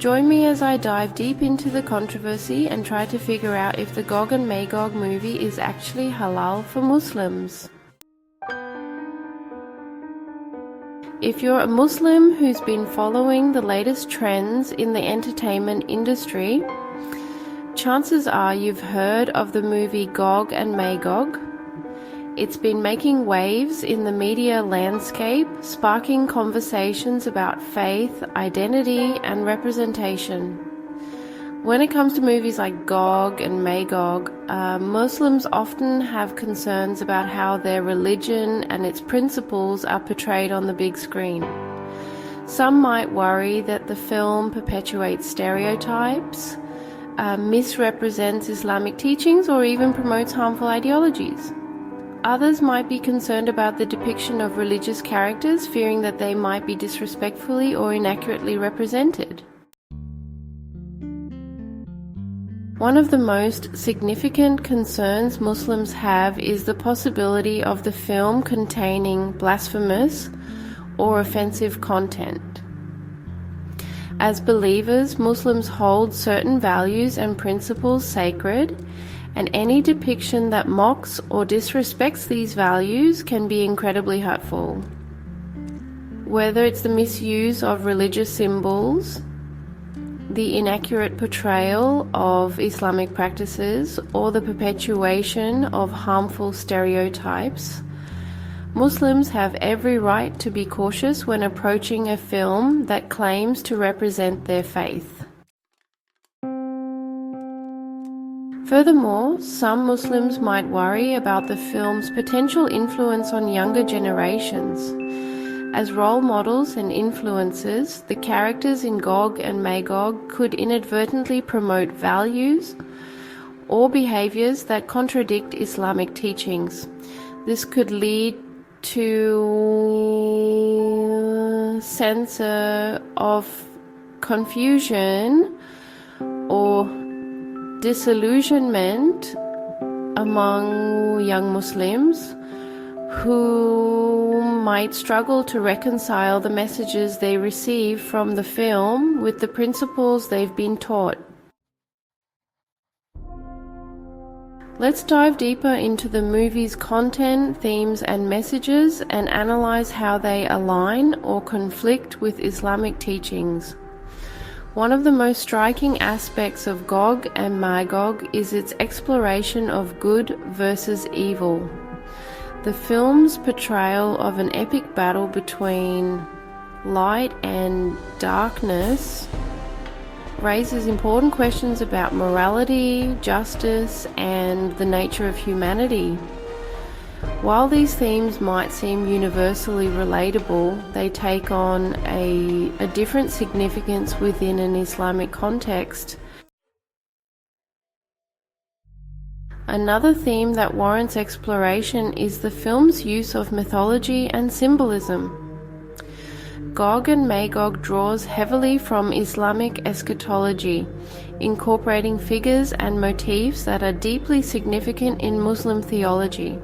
Join me as I dive deep into the controversy and try to figure out if the Gog and Magog movie is actually halal for Muslims. If you're a Muslim who's been following the latest trends in the entertainment industry, chances are you've heard of the movie Gog and Magog. It's been making waves in the media landscape, sparking conversations about faith, identity, and representation. When it comes to movies like Gog and Magog, Muslims often have concerns about how their religion and its principles are portrayed on the big screen. Some might worry that the film perpetuates stereotypes, misrepresents Islamic teachings, or even promotes harmful ideologies. Others might be concerned about the depiction of religious characters, fearing that they might be disrespectfully or inaccurately represented. One of the most significant concerns Muslims have is the possibility of the film containing blasphemous or offensive content. As believers, Muslims hold certain values and principles sacred, and any depiction that mocks or disrespects these values can be incredibly hurtful. Whether it's the misuse of religious symbols, the inaccurate portrayal of Islamic practices, or the perpetuation of harmful stereotypes, Muslims have every right to be cautious when approaching a film that claims to represent their faith. Furthermore, some Muslims might worry about the film's potential influence on younger generations. As role models and influencers, the characters in Gog and Magog could inadvertently promote values or behaviors that contradict Islamic teachings. This could lead to a sense of confusion or disillusionment among young Muslims who might struggle to reconcile the messages they receive from the film with the principles they've been taught. Let's dive deeper into the movie's content, themes, and messages and analyze how they align or conflict with Islamic teachings. One of the most striking aspects of Gog and Magog is its exploration of good versus evil. The film's portrayal of an epic battle between light and darkness raises important questions about morality, justice, and the nature of humanity. While these themes might seem universally relatable, they take on a different significance within an Islamic context. Another theme that warrants exploration is the film's use of mythology and symbolism. Gog and Magog draws heavily from Islamic eschatology, incorporating figures and motifs that are deeply significant in Muslim theology.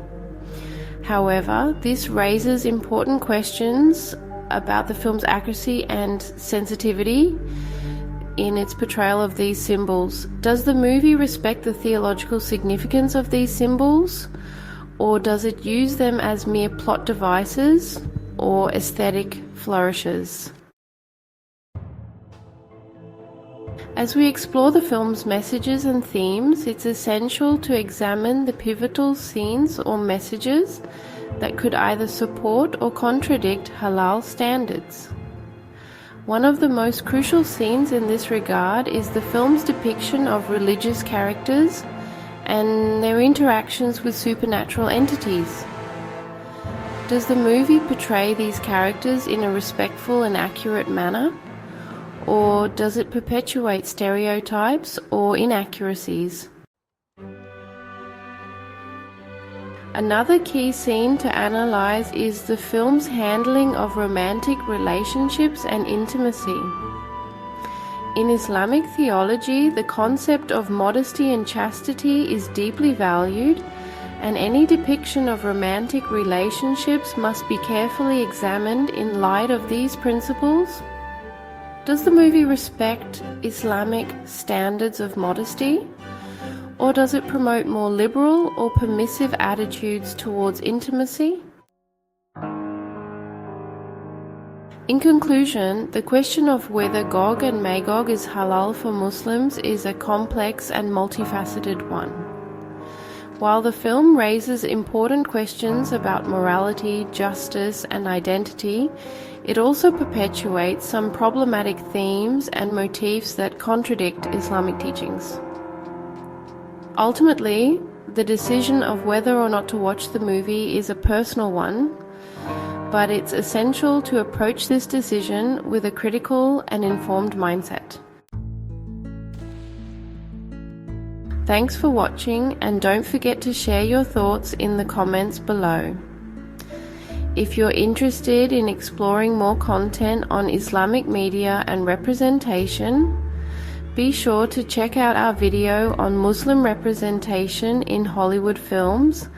However, this raises important questions about the film's accuracy and sensitivity in its portrayal of these symbols. Does the movie respect the theological significance of these symbols, or does it use them as mere plot devices or aesthetic flourishes? As we explore the film's messages and themes, it's essential to examine the pivotal scenes or messages that could either support or contradict halal standards. One of the most crucial scenes in this regard is the film's depiction of religious characters and their interactions with supernatural entities. Does the movie portray these characters in a respectful and accurate manner? Or does it perpetuate stereotypes or inaccuracies? Another key scene to analyze is the film's handling of romantic relationships and intimacy. In Islamic theology, the concept of modesty and chastity is deeply valued, and any depiction of romantic relationships must be carefully examined in light of these principles. Does the movie respect Islamic standards of modesty? Or does it promote more liberal or permissive attitudes towards intimacy? In conclusion, the question of whether Gog and Magog is halal for Muslims is a complex and multifaceted one. While the film raises important questions about morality, justice, and identity, it also perpetuates some problematic themes and motifs that contradict Islamic teachings. Ultimately, the decision of whether or not to watch the movie is a personal one, but it's essential to approach this decision with a critical and informed mindset. Thanks for watching, and don't forget to share your thoughts in the comments below. If you're interested in exploring more content on Islamic media and representation, be sure to check out our video on Muslim representation in Hollywood films,